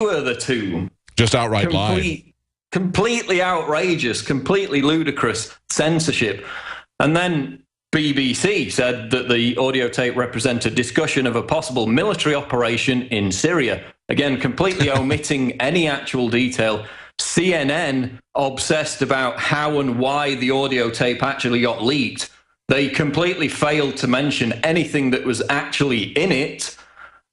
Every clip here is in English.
were the two. Just outright lying. Completely outrageous, completely ludicrous censorship. And then BBC said that the audio tape represented discussion of a possible military operation in Syria. Again, completely omitting any actual detail. CNN obsessed about how and why the audio tape actually got leaked. They completely failed to mention anything that was actually in it.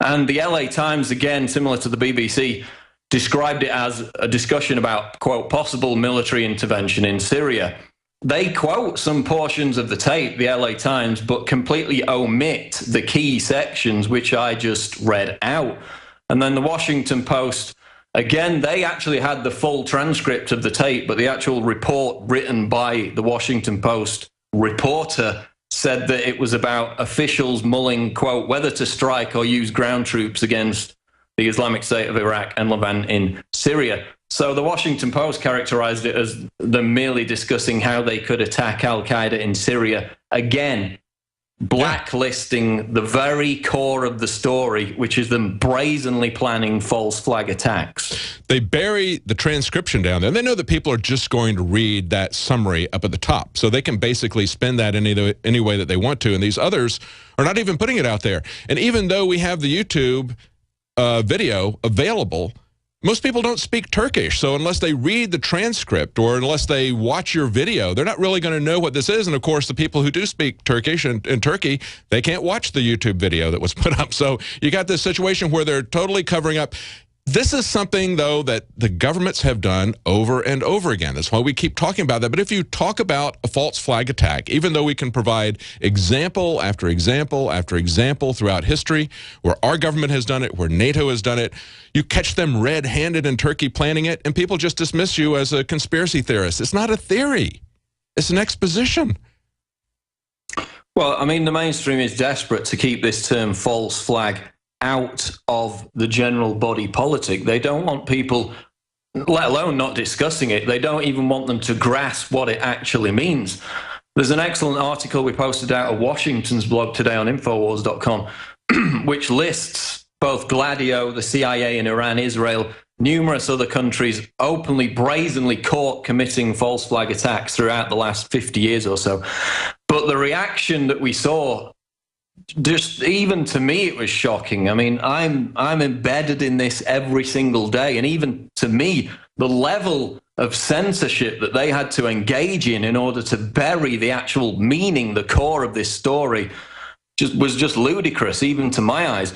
And the LA Times, again, similar to the BBC, described it as a discussion about, quote, possible military intervention in Syria. They quote some portions of the tape, the LA Times, but completely omit the key sections, which I just read out. And then the Washington Post, again, they actually had the full transcript of the tape, but the actual report written by the Washington Post reporter said that it was about officials mulling, quote, whether to strike or use ground troops against the Islamic State of Iraq and Levant in Syria. So the Washington Post characterized it as them merely discussing how they could attack al-Qaeda in Syria. Again, blacklisting the very core of the story, which is them brazenly planning false flag attacks. They bury the transcription down there. They know that people are just going to read that summary up at the top, so they can basically spin that any way that they want to, and these others are not even putting it out there. And even though we have the YouTube video available, most people don't speak Turkish, so unless they read the transcript or unless they watch your video, they're not really going to know what this is. And of course, the people who do speak Turkish in Turkey, they can't watch the YouTube video that was put up. So you got this situation where they're totally covering up. This is something, though, that the governments have done over and over again. That's why we keep talking about that. But if you talk about a false flag attack, even though we can provide example after example after example throughout history, where our government has done it, where NATO has done it, you catch them red-handed in Turkey planning it, and people just dismiss you as a conspiracy theorist. It's not a theory. It's an exposition. Well, I mean, the mainstream is desperate to keep this term false flag out of the general body politic. They don't want people, let alone not discussing it, they don't even want them to grasp what it actually means. There's an excellent article we posted out of Washington's blog today on Infowars.com, which lists both Gladio, the CIA in Iran, Israel, numerous other countries openly, brazenly caught committing false flag attacks throughout the last 50 years or so. But the reaction that we saw, just even to me, it was shocking. I mean, I'm embedded in this every single day, and even to me, the level of censorship that they had to engage in order to bury the actual meaning, the core of this story, was just ludicrous, even to my eyes.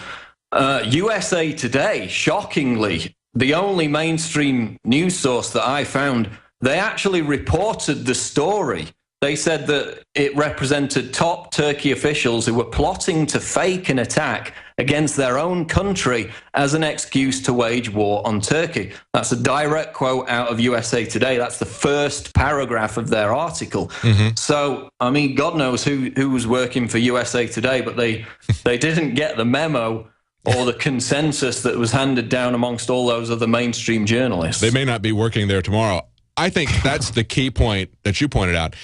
USA Today, shockingly, the only mainstream news source that I found, they actually reported the story. They said that it represented top Turkey officials who were plotting to fake an attack against their own country as an excuse to wage war on Turkey. That's a direct quote out of USA Today. That's the first paragraph of their article. So, I mean, God knows who was working for USA Today, but they didn't get the memo or the consensus that was handed down amongst all those other mainstream journalists. They may not be working there tomorrow. I think that's the key point that you pointed out.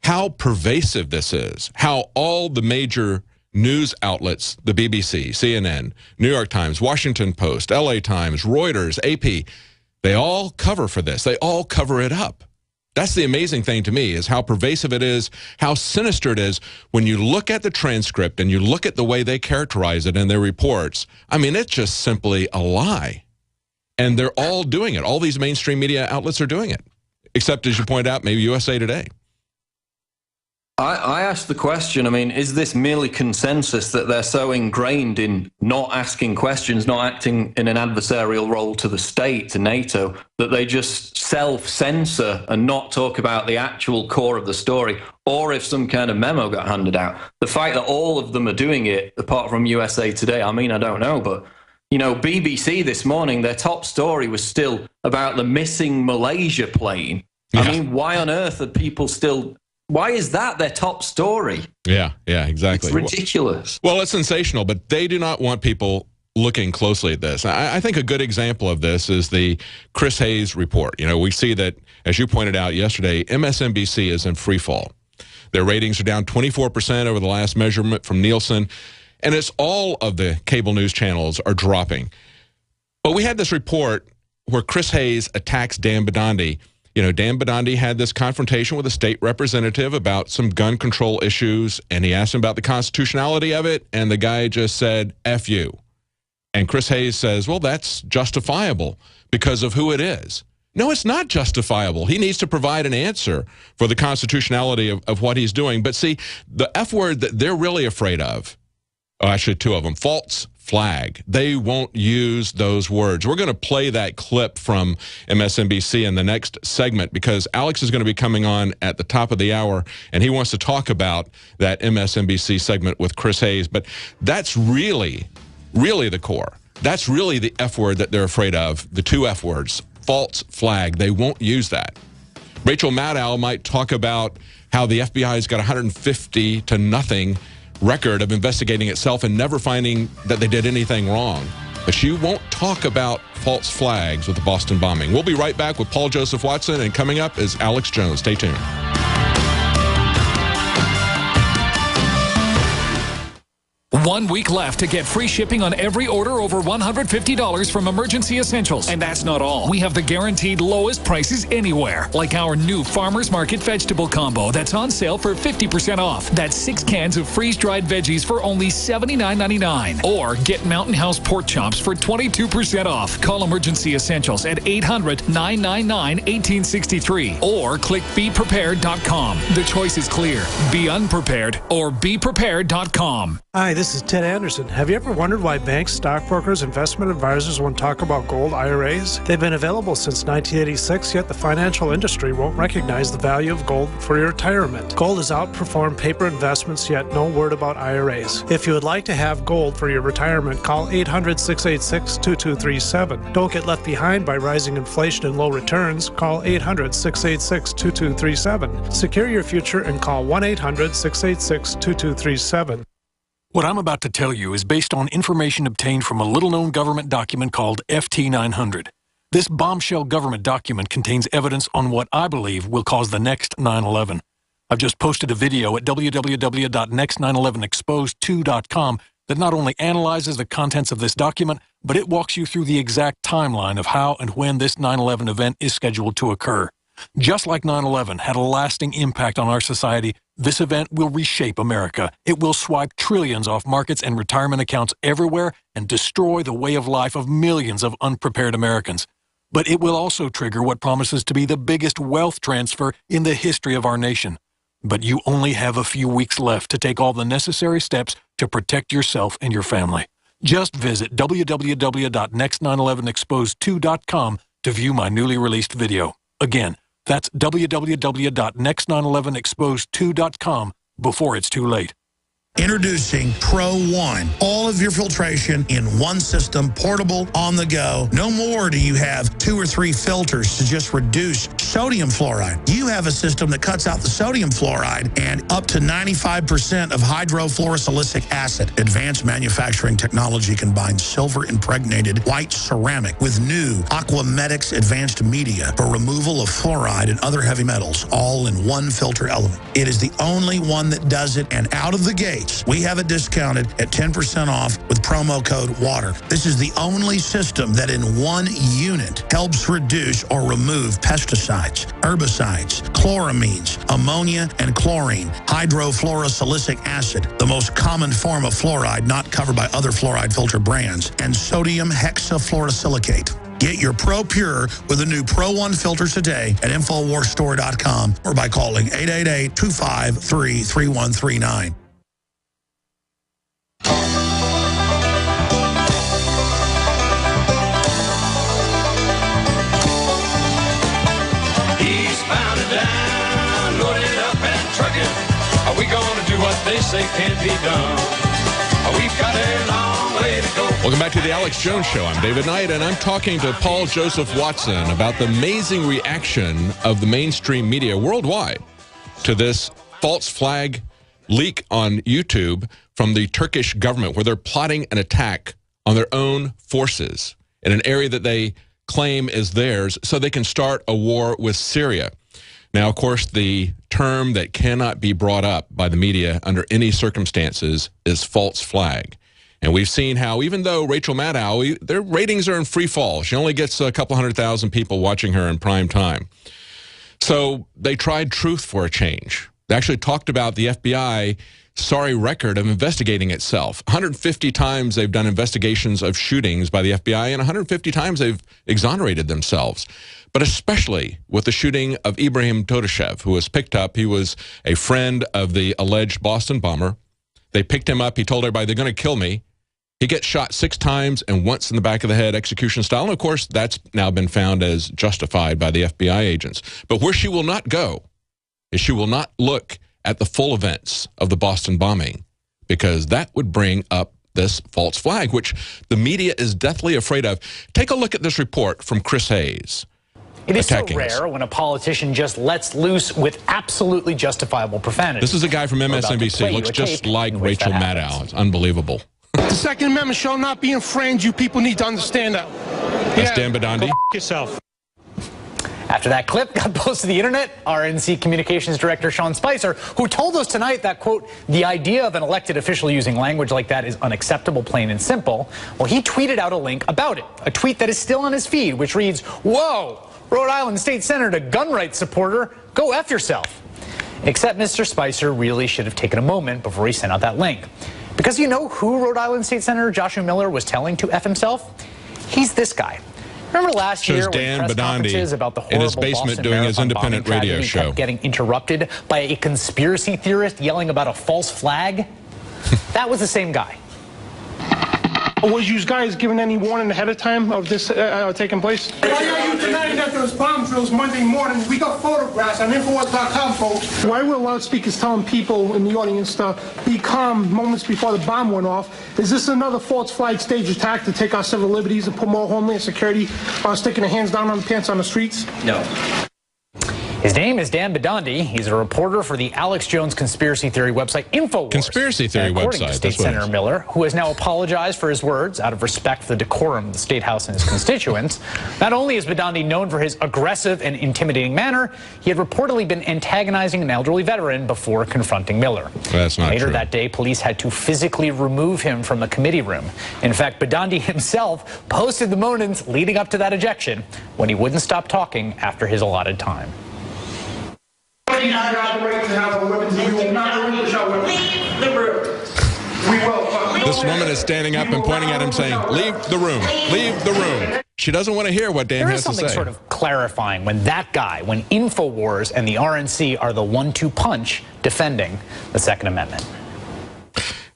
How pervasive this is, how all the major news outlets, the BBC, CNN, New York Times, Washington Post, LA Times, Reuters, AP, they all cover for this. They all cover it up. That's the amazing thing to me, is how pervasive it is, how sinister it is. When you look at the transcript and you look at the way they characterize it in their reports, I mean, it's just simply a lie. And they're all doing it. All these mainstream media outlets are doing it, except, as you point out, maybe USA Today. I asked the question, I mean, is this merely consensus that they're so ingrained in not asking questions, not acting in an adversarial role to the state, to NATO, that they just self-censor and not talk about the actual core of the story, or if some kind of memo got handed out? The fact that all of them are doing it, apart from USA Today, I mean, I don't know, but, you know, BBC this morning, their top story was still about the missing Malaysia plane. Yeah. I mean, why on earth are people still... Why is that their top story? Yeah, exactly. It's ridiculous. Well, it's sensational, but they do not want people looking closely at this. I think a good example of this is the Chris Hayes report. You know, we see that, as you pointed out yesterday, MSNBC is in free fall. Their ratings are down 24% over the last measurement from Nielsen, and it's all of the cable news channels are dropping. But we had this report where Chris Hayes attacks Dan Bidandi. You know, Dan Bidandi had this confrontation with a state representative about some gun control issues, and he asked him about the constitutionality of it, and the guy just said, F you. And Chris Hayes says, well, that's justifiable because of who it is. No, it's not justifiable. He needs to provide an answer for the constitutionality of what he's doing. But see, the F word that they're really afraid of, oh, actually two of them, false flag. They won't use those words. We're going to play that clip from MSNBC in the next segment because Alex is going to be coming on at the top of the hour, and he wants to talk about that MSNBC segment with Chris Hayes. But that's really the core. That's really the F word that they're afraid of, the two F words, false flag. They won't use that. Rachel Maddow might talk about how the FBI's got 150 to nothing record of investigating itself and never finding that they did anything wrong. But she won't talk about false flags with the Boston bombing. We'll be right back with Paul Joseph Watson, and coming up is Alex Jones. Stay tuned. One week left to get free shipping on every order over $150 from Emergency Essentials. And that's not all. We have the guaranteed lowest prices anywhere, like our new Farmer's Market vegetable combo that's on sale for 50% off. That's 6 cans of freeze-dried veggies for only $79.99. Or get Mountain House pork chops for 22% off. Call Emergency Essentials at 800-999-1863 or click BePrepared.com. The choice is clear. Be unprepared or BePrepared.com. Hi, this is Ted Anderson. Have you ever wondered why banks, stockbrokers, investment advisors won't talk about gold IRAs? They've been available since 1986, yet the financial industry won't recognize the value of gold for your retirement. Gold has outperformed paper investments, yet no word about IRAs. If you would like to have gold for your retirement, call 800-686-2237. Don't get left behind by rising inflation and low returns. Call 800-686-2237. Secure your future and call 1-800-686-2237. What I'm about to tell you is based on information obtained from a little-known government document called FT900. This bombshell government document contains evidence on what I believe will cause the next 9/11. I've just posted a video at www.next911exposed2.com that not only analyzes the contents of this document, but it walks you through the exact timeline of how and when this 9/11 event is scheduled to occur. Just like 9/11 had a lasting impact on our society, this event will reshape America. It will swipe trillions off markets and retirement accounts everywhere and destroy the way of life of millions of unprepared Americans. But it will also trigger what promises to be the biggest wealth transfer in the history of our nation. But you only have a few weeks left to take all the necessary steps to protect yourself and your family. Just visit www.next911exposed2.com to view my newly released video. Again, that's www.next911exposed2.com before it's too late. Introducing Pro One. All of your filtration in one system, portable, on the go. No more do you have 2 or 3 filters to just reduce sodium fluoride. You have a system that cuts out the sodium fluoride and up to 95% of hydrofluorosilicic acid. Advanced manufacturing technology combines silver-impregnated white ceramic with new Aquamedics advanced media for removal of fluoride and other heavy metals, all in one filter element. It is the only one that does it, and out of the gate, we have it discounted at 10% off with promo code WATER. This is the only system that in one unit helps reduce or remove pesticides, herbicides, chloramines, ammonia, and chlorine, hydrofluorosilicic acid, the most common form of fluoride not covered by other fluoride filter brands, and sodium hexafluorosilicate. Get your Pro Pure with the new Pro One filters today at InfoWarsStore.com or by calling 888-253-3139. Eastbound and down, loaded up and trucking. Are we gonna do what they say can't be done? We've got a long way to go. Welcome back to the Alex Jones Show. I'm David Knight, and I'm talking to Paul Joseph Watson about the amazing reaction of the mainstream media worldwide to this false flag leak on YouTube from the Turkish government, where they're plotting an attack on their own forces in an area that they claim is theirs so they can start a war with Syria. Now, of course, the term that cannot be brought up by the media under any circumstances is false flag. And we've seen how, even though Rachel Maddow, their ratings are in free fall. She only gets a couple 100,000 people watching her in prime time. So they tried Truth for a Change. They actually talked about the FBI sorry record of investigating itself. 150 times they've done investigations of shootings by the FBI, and 150 times they've exonerated themselves. But especially with the shooting of Ibrahim Todashev, who was picked up. He was a friend of the alleged Boston bomber. They picked him up. He told everybody, they're going to kill me. He gets shot 6 times and once in the back of the head, execution style. And, of course, that's now been found as justified by the FBI agents. But where she will not go is she will not look at the full events of the Boston bombing, because that would bring up this false flag, which the media is deathly afraid of. Take a look at this report from Chris Hayes. It is so rare when a politician just lets loose with absolutely justifiable profanity. This is a guy from MSNBC. Looks just like Rachel Maddow. It's unbelievable. The Second Amendment shall not be infringed. You people need to understand that. That's Dan Bidandi. Go yourself. After that clip got posted to the internet, RNC Communications Director Sean Spicer, who told us tonight that, quote, the idea of an elected official using language like that is unacceptable, plain and simple. Well, he tweeted out a link about it, a tweet that is still on his feed, which reads, "Whoa, Rhode Island State Senator, gun rights supporter, go F yourself." Except Mr. Spicer really should have taken a moment before he sent out that link. Because you know who Rhode Island State Senator Joshua Miller was telling to F himself? He's this guy. Remember last year when press conferences about the horrible in his basement Boston doing his Marathon independent bombing radio tragedy show kept getting interrupted by a conspiracy theorist yelling about a false flag? That was the same guy. Was you guys given any warning ahead of time of this taking place? Why are you denying that there was bomb drills Monday morning? We got photographs on Infowars.com, folks. Why were loudspeakers telling people in the audience to be calm moments before the bomb went off? Is this another false flag stage attack to take our civil liberties and put more homeland security sticking their hands down on the pants on the streets? No. His name is Dan Bidandi. He's a reporter for the Alex Jones conspiracy theory website Infowars. Conspiracy theory according website. To State Senator Miller, who has now apologized for his words out of respect for the decorum of the State House and his constituents. Not only is Bidandi known for his aggressive and intimidating manner, he had reportedly been antagonizing an elderly veteran before confronting Miller. That's not Later true. that day, police had to physically remove him from the committee room. In fact, Bidandi himself posted the moments leading up to that ejection when he wouldn't stop talking after his allotted time. We have the right to have a weapon. We will not relinquish our weapons. Leave the room. We will. This woman is standing up and pointing at him saying, leave the room, leave the room. She doesn't want to hear what Dan There has is to something say. sort of clarifying when that guy, when Infowars and the RNC are the 1-2 punch defending the Second Amendment.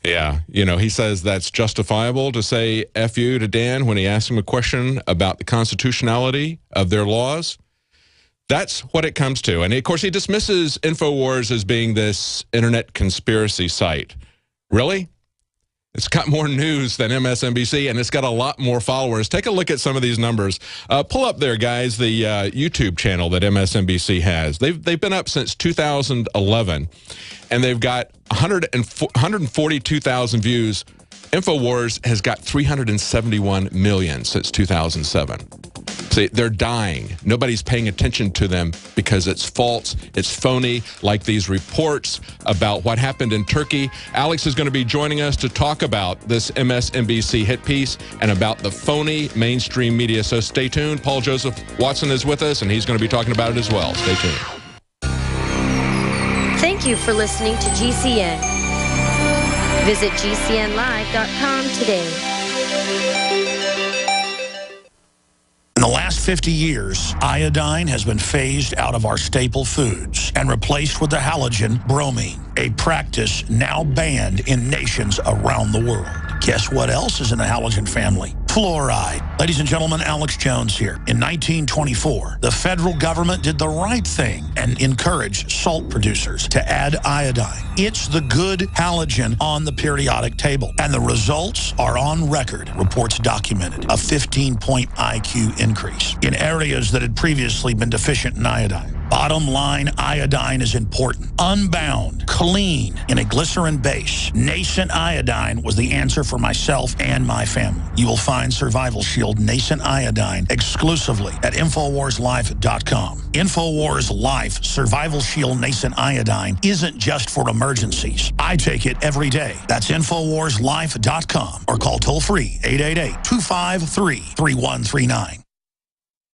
Yeah, you know, he says that's justifiable to say F you to Dan when he asks him a question about the constitutionality of their laws. That's what it comes to. And, of course, he dismisses Infowars as being this internet conspiracy site. Really? It's got more news than MSNBC, and it's got a lot more followers. Take a look at some of these numbers. Pull up there, guys, the YouTube channel that MSNBC has. They've been up since 2011, and they've got 142,000 views. Infowars has got 371 million since 2007. See, they're dying. Nobody's paying attention to them because it's false, it's phony, like these reports about what happened in Turkey. Alex is going to be joining us to talk about this MSNBC hit piece and about the phony mainstream media. So stay tuned. Paul Joseph Watson is with us, and he's going to be talking about it as well. Stay tuned. Thank you for listening to GCN. Visit GCNlive.com today. In the last 50 years, iodine has been phased out of our staple foods and replaced with the halogen bromine, a practice now banned in nations around the world. Guess what else is in the halogen family? Fluoride. Ladies and gentlemen, Alex Jones here. In 1924, the federal government did the right thing and encouraged salt producers to add iodine. It's the good halogen on the periodic table, and the results are on record. Reports documented a 15-point IQ increase in areas that had previously been deficient in iodine. Bottom line, iodine is important. Unbound, clean, in a glycerin base. Nascent iodine was the answer for myself and my family. You will find Survival Shield Nascent Iodine exclusively at InfoWarsLife.com. InfoWars Life Survival Shield Nascent Iodine isn't just for emergencies. I take it every day. That's InfoWarsLife.com or call toll-free 888-253-3139.